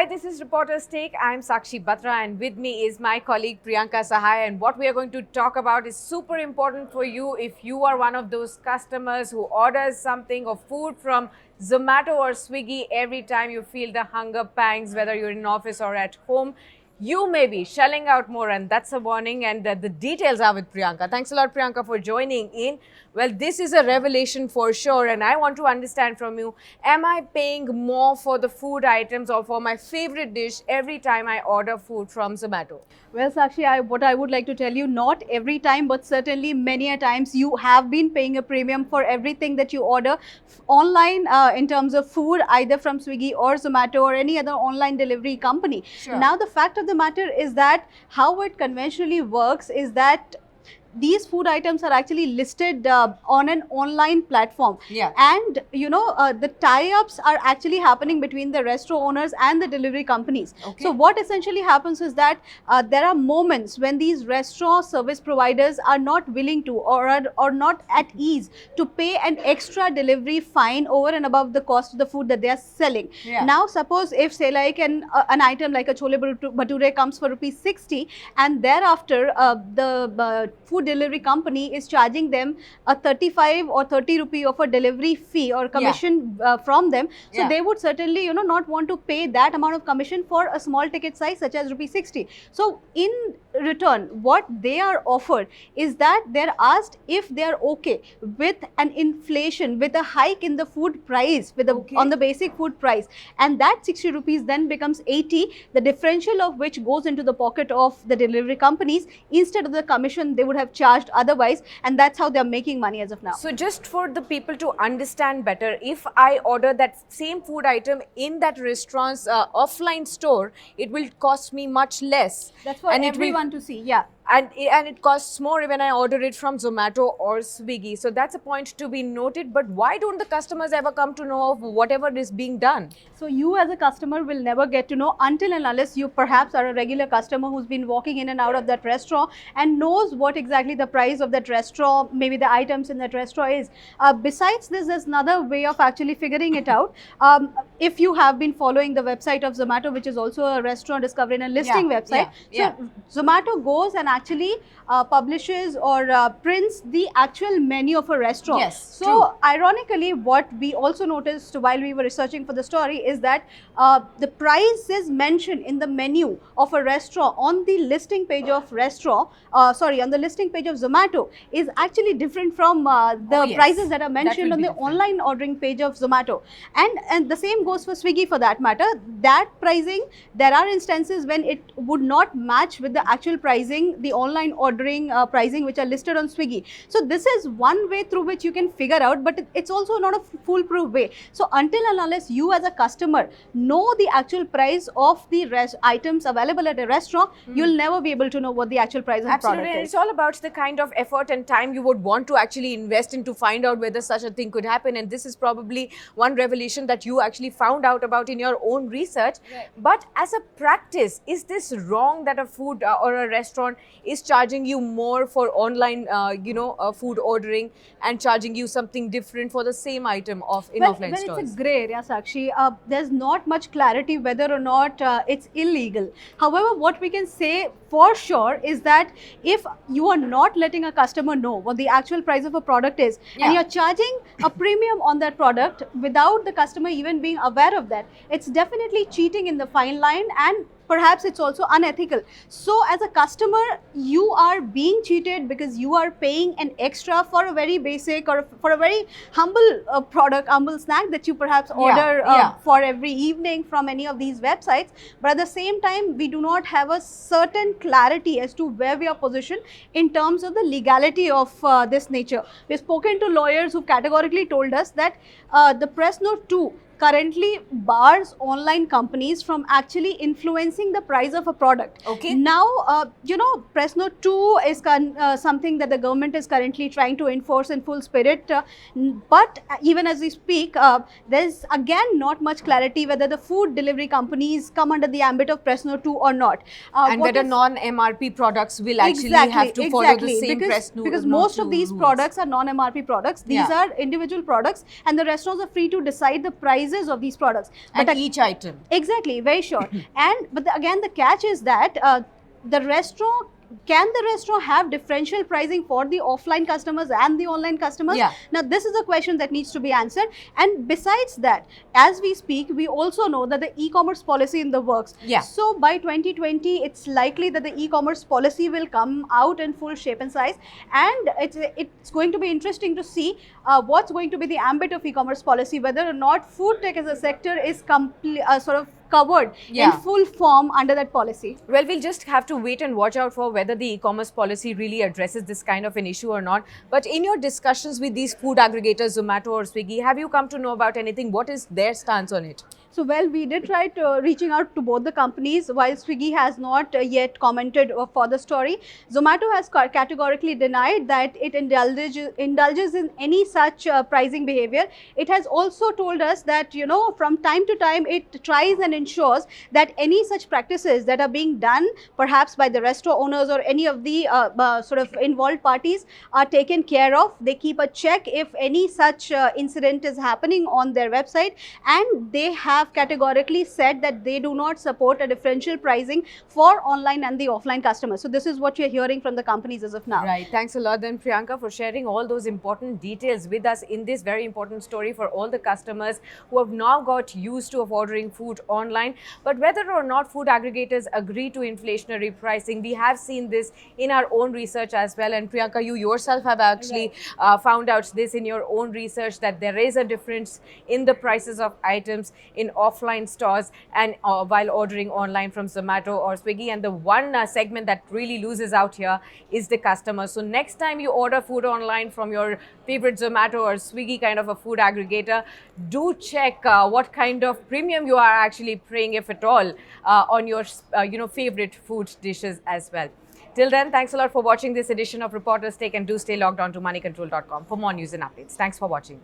Hi, this is Reporter's Take. I'm Sakshi Batra and with me is my colleague Priyanka Sahai, and what we are going to talk about is super important for you if you are one of those customers who orders something or food from Zomato or Swiggy every time you feel the hunger pangs, whether you're in office or at home. You may be shelling out more, and that's a warning. And the details are with Priyanka. Thanks a lot, Priyanka, for joining in. Well, this is a revelation for sure, and I want to understand from you, am I paying more for the food items or for my favorite dish every time I order food from Zomato? Well, Sakshi, what I would like to tell you, not every time, but certainly many a times you have been paying a premium for everything that you order online in terms of food, either from Swiggy or Zomato or any other online delivery company. Sure. Now, the fact of the matter is that how it conventionally works is that these food items are actually listed on an online platform. Yeah. And the tie-ups are actually happening between the restaurant owners and the delivery companies. Okay. So what essentially happens is that there are moments when these restaurant service providers are not willing to or not at ease to pay an extra delivery fine over and above the cost of the food that they are selling. Yeah. Now suppose if say like an item like a chole bhature comes for ₹60, and thereafter the food delivery company is charging them a 35 or 30 rupee of a delivery fee or commission from them. So Yeah. they would certainly not want to pay that amount of commission for a small ticket size such as ₹60. So in return, what they are offered is that they're asked if they are okay with an inflation, with a hike in the food price, with Okay. on the basic food price, and that 60 rupees then becomes 80, the differential of which goes into the pocket of the delivery companies instead of the commission they would have charged otherwise, and that's how they're making money as of now. So just for the people to understand better, if I order that same food item in that restaurant's offline store, it will cost me much less. That's for And it will- everyone to see. Yeah. And it costs more when I order it from Zomato or Swiggy. So that's a point to be noted. But why don't the customers ever come to know of whatever is being done? So you as a customer will never get to know until and unless you perhaps are a regular customer who's been walking in and out of that restaurant and knows what exactly the price of that restaurant, maybe the items in that restaurant is. Besides this, there's another way of actually figuring it out. If you have been following the website of Zomato, which is also a restaurant discovery and a listing website. yeah. So Zomato goes and actually publishes or prints the actual menu of a restaurant. Yes, So true. ironically, what we also noticed while we were researching for the story is that the price is mentioned in the menu of a restaurant on the listing page of on the listing page of Zomato is actually different from the Oh, yes. prices that are That mentioned will on be the different. online ordering page of Zomato. And the same goes for Swiggy for that matter. That pricing, there are instances when it would not match with the actual pricing, the online ordering pricing which are listed on Swiggy. So this is one way through which you can figure out, but it's also not a foolproof way. So until and unless you as a customer know the actual price of the items available at a restaurant, you'll never be able to know what the actual price of the Absolutely, product and is. it's all about the kind of effort and time you would want to actually invest in to find out whether such a thing could happen. And this is probably one revelation that you actually found out about in your own research. Right. But as a practice, is this wrong that a food or a restaurant is charging you more for online, food ordering and charging you something different for the same item in offline stores? It's a grey area, Sakshi. There's not much clarity whether or not it's illegal. However, what we can say for sure is that if you are not letting a customer know what the actual price of a product is, Yeah. and you're charging a premium on that product without the customer even being aware of that, it's definitely cheating in the fine line, and perhaps it's also unethical. So as a customer, you are being cheated because you are paying an extra for a very basic or for a very humble product, humble snack that you perhaps order for every evening from any of these websites. But at the same time, we do not have a certain clarity as to where we are positioned in terms of the legality of this nature. We've spoken to lawyers who categorically told us that the Press Note 2 currently bars online companies from actually influencing the price of a product. Okay. Now, Press Note 2 is something that the government is currently trying to enforce in full spirit. But even as we speak, there's again not much clarity whether the food delivery companies come under the ambit of Press Note 2 or not. And whether non-MRP products will actually have to follow the same Press Note. Because most of these products are non-MRP products. These Yeah. are individual products, and the restaurants are free to decide the price prices of these products. And But each item. exactly, very sure. Again, the catch is that the restaurant. Can the restaurant have differential pricing for the offline customers and the online customers? Yeah. Now, this is a question that needs to be answered. And besides that, as we speak, we also know that the e-commerce policy in the works. Yeah. So by 2020, it's likely that the e-commerce policy will come out in full shape and size. And it's going to be interesting to see what's going to be the ambit of e-commerce policy, whether or not food tech as a sector is sort of covered in full form under that policy. Well, we'll just have to wait and watch out for whether the e-commerce policy really addresses this kind of an issue or not. But in your discussions with these food aggregators, Zomato or Swiggy, have you come to know about anything? What is their stance on it? So, well, we did try to reaching out to both the companies, while Swiggy has not yet commented for the story. Zomato has categorically denied that it indulges in any such pricing behavior. It has also told us that, you know, from time to time, it tries and ensures that any such practices that are being done, perhaps by the restaurant owners or any of the sort of involved parties, are taken care of. They keep a check if any such incident is happening on their website, and they have categorically said that they do not support a differential pricing for online and the offline customers. So this is what you're hearing from the companies as of now. Right. Thanks a lot then, Priyanka, for sharing all those important details with us in this very important story for all the customers who have now got used to of ordering food online. But whether or not food aggregators agree to inflationary pricing, we have seen this in our own research as well. And Priyanka, you yourself have actually found out this in your own research, that there is a difference in the prices of items in offline stores and while ordering online from Zomato or Swiggy. And the one segment that really loses out here is the customer. So next time you order food online from your favorite Zomato or Swiggy kind of a food aggregator, do check what kind of premium you are actually paying, if at all, on your favorite food dishes as well. Till then, thanks a lot for watching this edition of Reporter's Take, and do stay logged on to moneycontrol.com for more news and updates. Thanks for watching.